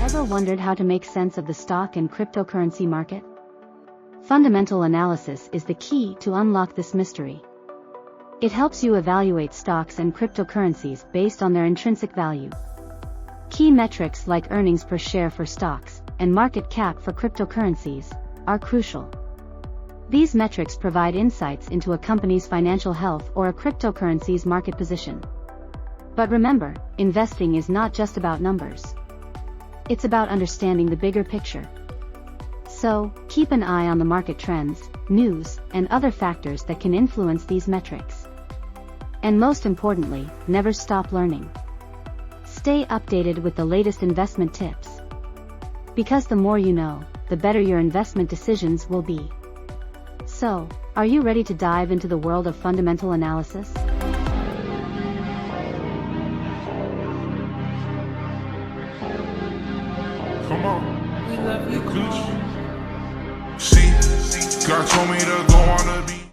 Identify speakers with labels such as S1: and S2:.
S1: Ever wondered how to make sense of the stock and cryptocurrency market? Fundamental analysis is the key to unlock this mystery. It helps you evaluate stocks and cryptocurrencies based on their intrinsic value. Key metrics like earnings per share for stocks and market cap for cryptocurrencies are crucial. These metrics provide insights into a company's financial health or a cryptocurrency's market position. But remember, investing is not just about numbers. It's about understanding the bigger picture. So, keep an eye on the market trends, news, and other factors that can influence these metrics. And most importantly, never stop learning. Stay updated with the latest investment tips. Because the more you know, the better your investment decisions will be. So, are you ready to dive into the world of fundamental analysis?
S2: Come on. We love you. See, God told me to go on the beat.